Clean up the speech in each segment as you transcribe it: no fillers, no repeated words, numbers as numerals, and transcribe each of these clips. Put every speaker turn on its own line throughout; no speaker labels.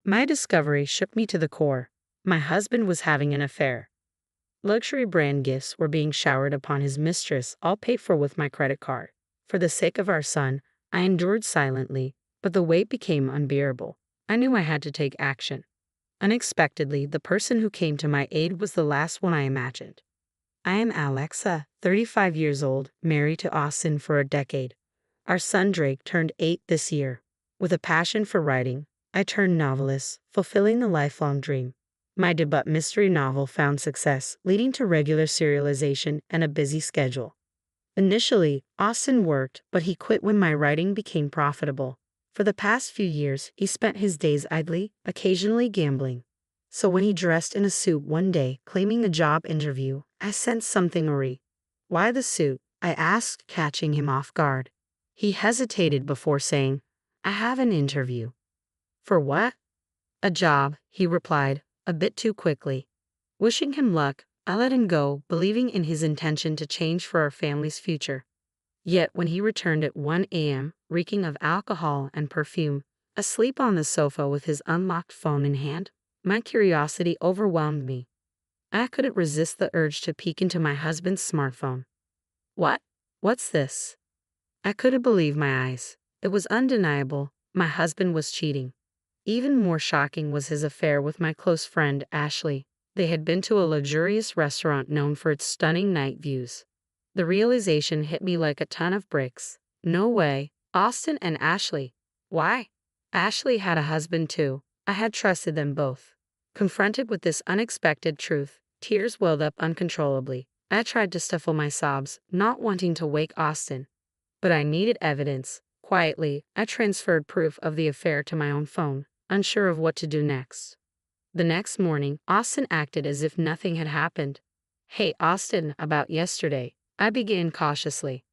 My discovery shook me to the core. My husband was having an affair. Luxury brand gifts were being showered upon his mistress, all paid for with my credit card. For the sake of our son, I endured silently, but the weight became unbearable. I knew I had to take action. Unexpectedly, the person who came to my aid was the last one I imagined. I am Alexa, 35 years old, married to Austin for a decade. Our son Drake turned 8 this year. With a passion for writing, I turned novelist, fulfilling the lifelong dream. My debut mystery novel found success, leading to regular serialization and a busy schedule. Initially, Austin worked, but he quit when my writing became profitable. For the past few years, he spent his days idly, occasionally gambling. So when he dressed in a suit one day, claiming a job interview, I sensed something awry. "Why the suit?" I asked, catching him off guard. He hesitated before saying, "I have an interview." "For what?" "A job," he replied, a bit too quickly. Wishing him luck, I let him go, believing in his intention to change for our family's future. Yet when he returned at 1 a.m., reeking of alcohol and perfume, asleep on the sofa with his unlocked phone in hand, my curiosity overwhelmed me. I couldn't resist the urge to peek into my husband's smartphone. What's this?" I couldn't believe my eyes. It was undeniable. My husband was cheating. Even more shocking was his affair with my close friend, Ashley. They had been to a luxurious restaurant known for its stunning night views. The realization hit me like a ton of bricks. No way. Austin and Ashley. Why? Ashley had a husband too. I had trusted them both. Confronted with this unexpected truth, tears welled up uncontrollably. I tried to stifle my sobs, not wanting to wake Austin. But I needed evidence. Quietly, I transferred proof of the affair to my own phone, unsure of what to do next. The next morning, Austin acted as if nothing had happened. "Hey, Austin, about yesterday," I began cautiously.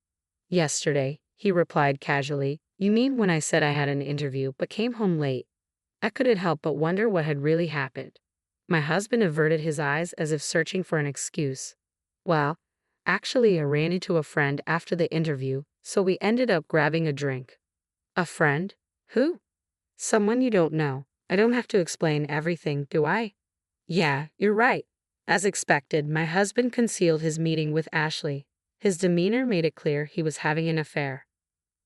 "Yesterday," he replied casually. "You mean when I said I had an interview but came home late?" I couldn't help but wonder what had really happened. My husband averted his eyes as if searching for an excuse. "Well, actually, I ran into a friend after the interview, so we ended up grabbing a drink." "A friend? Who?" "Someone you don't know. I don't have to explain everything, do I?" "Yeah, you're right." As expected, my husband concealed his meeting with Ashley. His demeanor made it clear he was having an affair.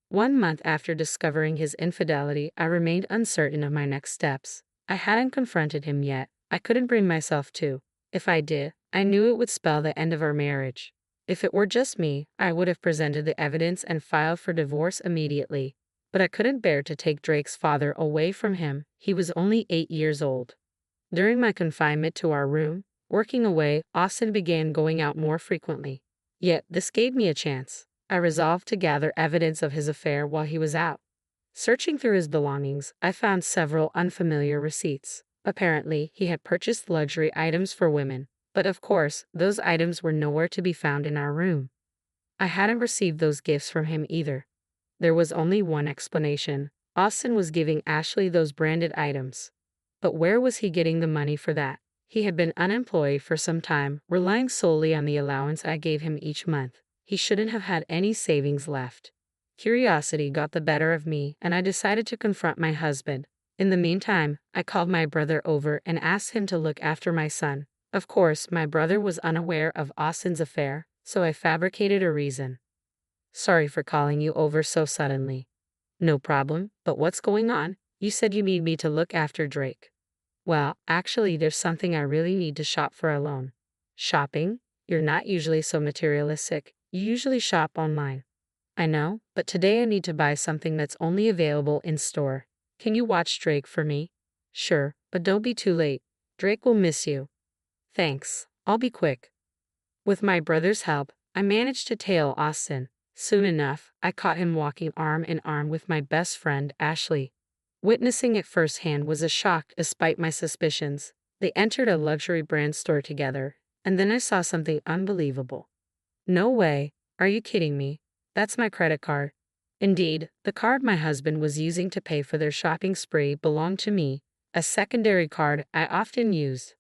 1 month after discovering his infidelity, I remained uncertain of my next steps. I hadn't confronted him yet. I couldn't bring myself to. If I did, I knew it would spell the end of our marriage. If it were just me, I would have presented the evidence and filed for divorce immediately. But I couldn't bear to take Drake's father away from him. He was only 8 years old. During my confinement to our room, working away, Austin began going out more frequently. Yet this gave me a chance. I resolved to gather evidence of his affair while he was out. Searching through his belongings, I found several unfamiliar receipts. Apparently, he had purchased luxury items for women, but of course, those items were nowhere to be found in our room. I hadn't received those gifts from him either. There was only one explanation. Austin was giving Ashley those branded items. But where was he getting the money for that? He had been unemployed for some time, relying solely on the allowance I gave him each month. He shouldn't have had any savings left. Curiosity got the better of me, and I decided to confront my husband. In the meantime, I called my brother over and asked him to look after my son. Of course, my brother was unaware of Austin's affair, so I fabricated a reason. "Sorry for calling you over so suddenly." "No problem, but what's going on? You said you need me to look after Drake." "Well, actually, there's something I really need to shop for alone." "Shopping? You're not usually so materialistic. You usually shop online." "I know, but today I need to buy something that's only available in store. Can you watch Drake for me?" "Sure, but don't be too late. Drake will miss you." "Thanks. I'll be quick." With my brother's help, I managed to tail Austin. Soon enough, I caught him walking arm in arm with my best friend, Ashley. Witnessing it firsthand was a shock despite my suspicions. They entered a luxury brand store together, and then I saw something unbelievable. "No way. Are you kidding me? That's my credit card." Indeed, the card my husband was using to pay for their shopping spree belonged to me, a secondary card I often used.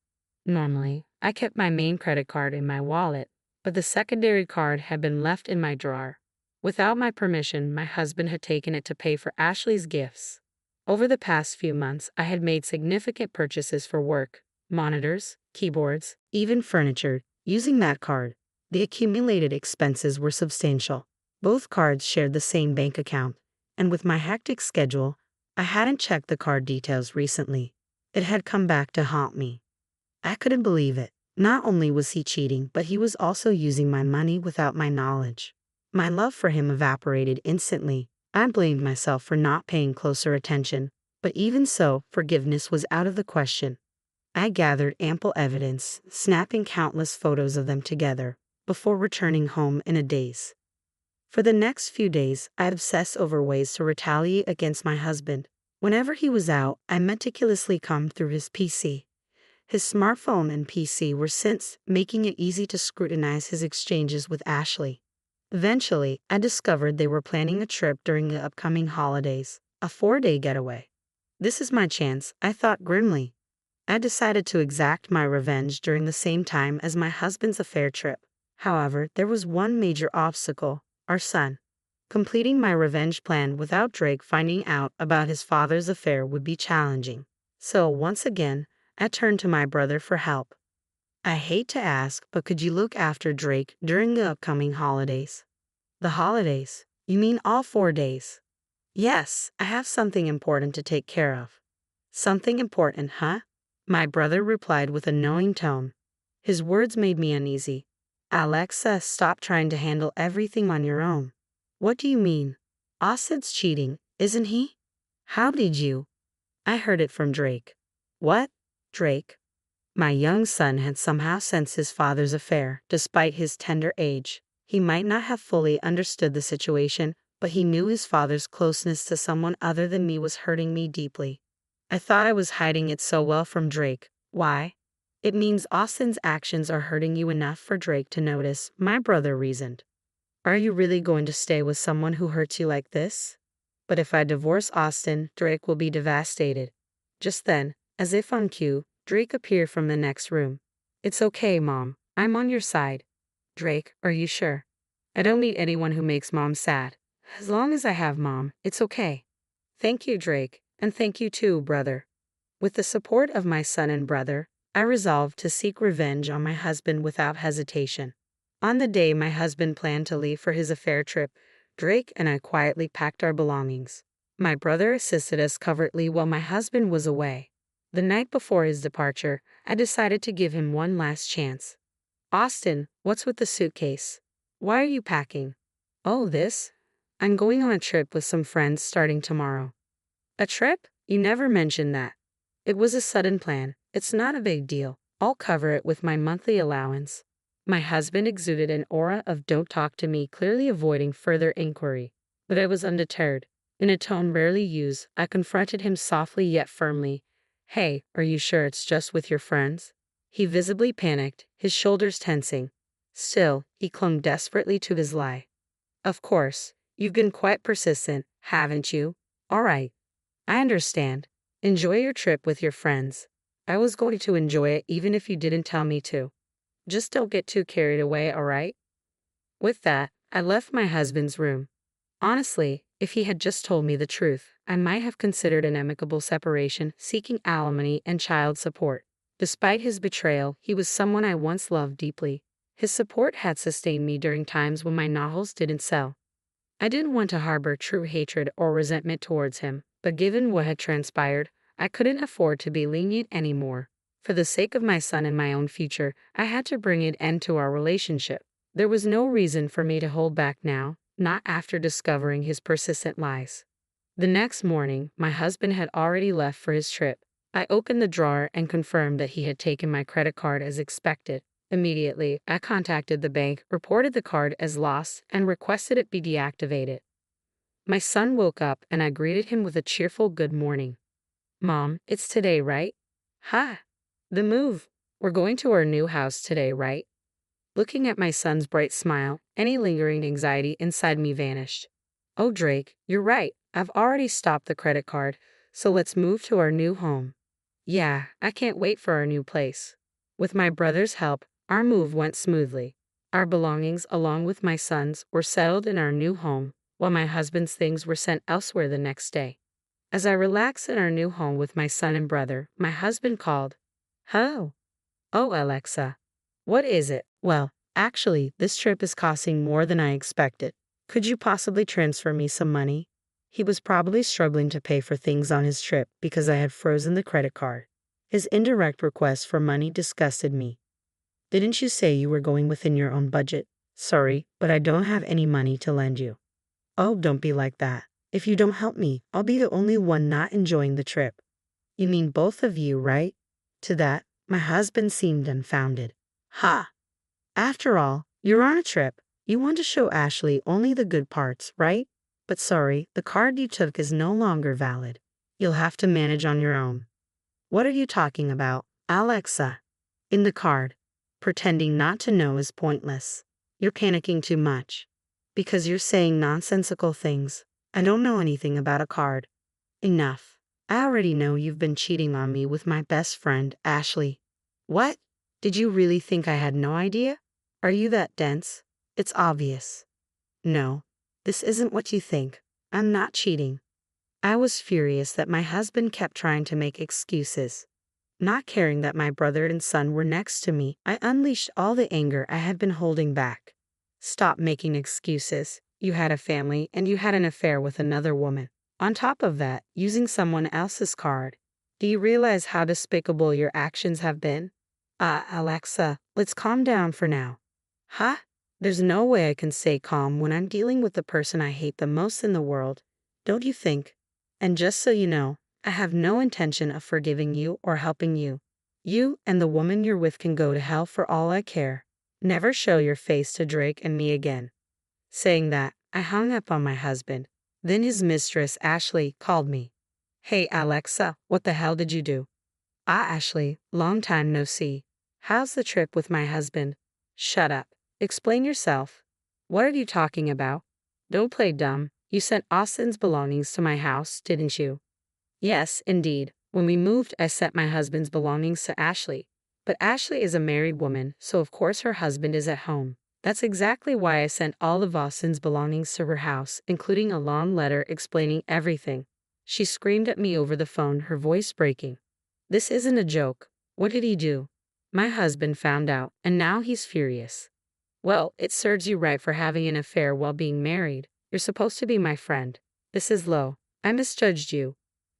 Normally, I kept my main credit card in my wallet, but the secondary card had been left in my drawer. Without my permission, my husband had taken it to pay for Ashley's gifts. Over the past few months, I had made significant purchases for work, monitors, keyboards, even furniture, using that card. The accumulated expenses were substantial. Both cards shared the same bank account, and with my hectic schedule, I hadn't checked the card details recently. It had come back to haunt me. I couldn't believe it. Not only was he cheating, but he was also using my money without my knowledge. My love for him evaporated instantly. I blamed myself for not paying closer attention, but even so, forgiveness was out of the question. I gathered ample evidence, snapping countless photos of them together, before returning home in a daze. For the next few days, I obsessed over ways to retaliate against my husband. Whenever he was out, I meticulously combed through his PC. His smartphone and PC were since making it easy to scrutinize his exchanges with Ashley. Eventually, I discovered they were planning a trip during the upcoming holidays, a 4-day getaway. This is my chance, I thought grimly. I decided to exact my revenge during the same time as my husband's affair trip. However, there was one major obstacle: our son. Completing my revenge plan without Drake finding out about his father's affair would be challenging. So, once again, I turned to my brother for help. I hate to ask, but could you look after Drake during the upcoming holidays? The holidays? You mean all 4 days? Yes, I have something important to take care of. Something important, huh? My brother replied with a knowing tone. His words made me uneasy. Alexa, stop trying to handle everything on your own. What do you mean? Austin's cheating, isn't he? How did you? I heard it from Drake. What? Drake? My young son had somehow sensed his father's affair, despite his tender age. He might not have fully understood the situation, but he knew his father's closeness to someone other than me was hurting me deeply. I thought I was hiding it so well from Drake. Why? It means Austin's actions are hurting you enough for Drake to notice, my brother reasoned. Are you really going to stay with someone who hurts you like this? But if I divorce Austin, Drake will be devastated. Just then, as if on cue, Drake appeared from the next room. It's okay, Mom. I'm on your side. Drake, are you sure? I don't need anyone who makes Mom sad. As long as I have Mom, it's okay. Thank you, Drake, and thank you too, brother. With the support of my son and brother, I resolved to seek revenge on my husband without hesitation. On the day my husband planned to leave for his affair trip, Drake and I quietly packed our belongings. My brother assisted us covertly while my husband was away. The night before his departure, I decided to give him one last chance. Austin, what's with the suitcase? Why are you packing? Oh, this? I'm going on a trip with some friends starting tomorrow. A trip? You never mentioned that. It was a sudden plan. It's not a big deal. I'll cover it with my monthly allowance. My husband exuded an aura of don't talk to me, clearly avoiding further inquiry. But I was undeterred. In a tone rarely used, I confronted him softly yet firmly. Hey, are you sure it's just with your friends? He visibly panicked, his shoulders tensing. Still, he clung desperately to his lie. Of course, you've been quite persistent, haven't you? All right. I understand. Enjoy your trip with your friends. I was going to enjoy it even if you didn't tell me to. Just don't get too carried away, all right? With that, I left my husband's room. Honestly, if he had just told me the truth, I might have considered an amicable separation, seeking alimony and child support. Despite his betrayal, he was someone I once loved deeply. His support had sustained me during times when my novels didn't sell. I didn't want to harbor true hatred or resentment towards him, but given what had transpired, I couldn't afford to be lenient anymore. For the sake of my son and my own future, I had to bring an end to our relationship. There was no reason for me to hold back now, not after discovering his persistent lies. The next morning, my husband had already left for his trip. I opened the drawer and confirmed that he had taken my credit card as expected. Immediately, I contacted the bank, reported the card as lost, and requested it be deactivated. My son woke up and I greeted him with a cheerful good morning. Mom, it's today, right? Ha! The move. We're going to our new house today, right? Looking at my son's bright smile, any lingering anxiety inside me vanished. Oh, Drake, you're right. I've already stopped the credit card, so let's move to our new home. Yeah, I can't wait for our new place. With my brother's help, our move went smoothly. Our belongings, along with my son's, were settled in our new home, while my husband's things were sent elsewhere the next day. As I relax in our new home with my son and brother, my husband called. Hello. Oh, Alexa. What is it? Well, actually, this trip is costing more than I expected. Could you possibly transfer me some money? He was probably struggling to pay for things on his trip because I had frozen the credit card. His indirect request for money disgusted me. Didn't you say you were going within your own budget? Sorry, but I don't have any money to lend you. Oh, don't be like that. If you don't help me, I'll be the only one not enjoying the trip. You mean both of you, right? To that, my husband seemed dumbfounded. Ha! After all, you're on a trip. You want to show Ashley only the good parts, right? But sorry, the card you took is no longer valid. You'll have to manage on your own. What are you talking about, Alexa? In the card. Pretending not to know is pointless. You're panicking too much. Because you're saying nonsensical things. I don't know anything about a card. Enough. I already know you've been cheating on me with my best friend, Ashley. What? Did you really think I had no idea? Are you that dense? It's obvious. No, this isn't what you think. I'm not cheating. I was furious that my husband kept trying to make excuses. Not caring that my brother and son were next to me, I unleashed all the anger I had been holding back. Stop making excuses. You had a family and you had an affair with another woman. On top of that, using someone else's card. Do you realize how despicable your actions have been? Alexa, let's calm down for now. Huh? There's no way I can stay calm when I'm dealing with the person I hate the most in the world, don't you think? And just so you know, I have no intention of forgiving you or helping you. You and the woman you're with can go to hell for all I care. Never show your face to Drake and me again. Saying that, I hung up on my husband. Then his mistress, Ashley, called me. Hey Alexa, what the hell did you do? Ashley, long time no see. How's the trip with my husband? Shut up. Explain yourself. What are you talking about? Don't play dumb. You sent Austin's belongings to my house, didn't you? Yes, indeed. When we moved, I sent my husband's belongings to Ashley. But Ashley is a married woman, so of course her husband is at home. That's exactly why I sent all of Austin's belongings to her house, including a long letter explaining everything. She screamed at me over the phone, her voice breaking. This isn't a joke. What did he do? My husband found out, and now he's furious. Well, it serves you right for having an affair while being married. You're supposed to be my friend. This is low. I misjudged you.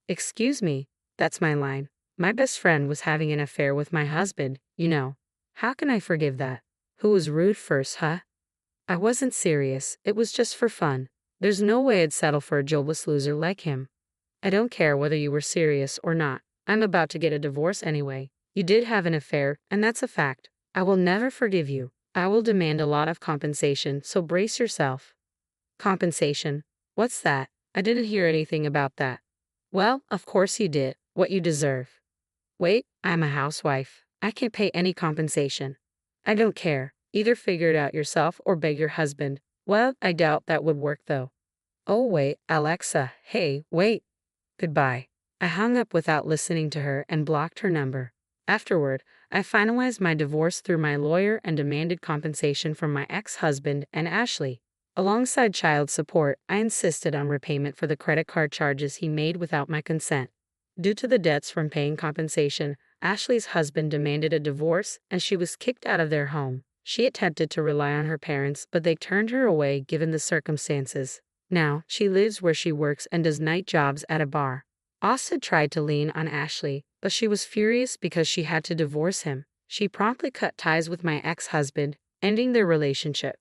Excuse me, that's my line. My best friend was having an affair with my husband, you know. How can I forgive that? Who was rude first, huh? I wasn't serious, it was just for fun. There's no way I'd settle for a jobless loser like him. I don't care whether you were serious or not. I'm about to get a divorce anyway. You did have an affair, and that's a fact. I will never forgive you. I will demand a lot of compensation, so brace yourself. Compensation? What's that? I didn't hear anything about that. Well, of course you did. What you deserve. Wait, I'm a housewife. I can't pay any compensation. I don't care. Either figure it out yourself or beg your husband. Well, I doubt that would work though. Oh wait, Alexa, hey, wait. Goodbye. I hung up without listening to her and blocked her number. Afterward, I finalized my divorce through my lawyer and demanded compensation from my ex-husband and Ashley. Alongside child support, I insisted on repayment for the credit card charges he made without my consent. Due to the debts from paying compensation, Ashley's husband demanded a divorce and she was kicked out of their home. She attempted to rely on her parents, but they turned her away given the circumstances. Now, she lives where she works and does night jobs at a bar. Austin tried to lean on Ashley, but she was furious because she had to divorce him. She promptly cut ties with my ex-husband, ending their relationship.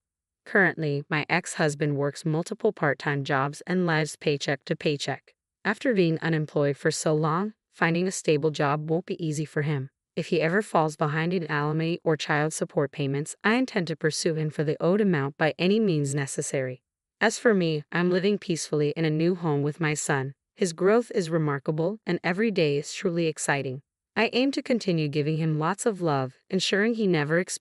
Currently, my ex-husband works multiple part-time jobs and lives paycheck to paycheck. After being unemployed for so long, finding a stable job won't be easy for him. If he ever falls behind in alimony or child support payments, I intend to pursue him for the owed amount by any means necessary. As for me, I'm living peacefully in a new home with my son. His growth is remarkable, and every day is truly exciting. I aim to continue giving him lots of love, ensuring he never experiences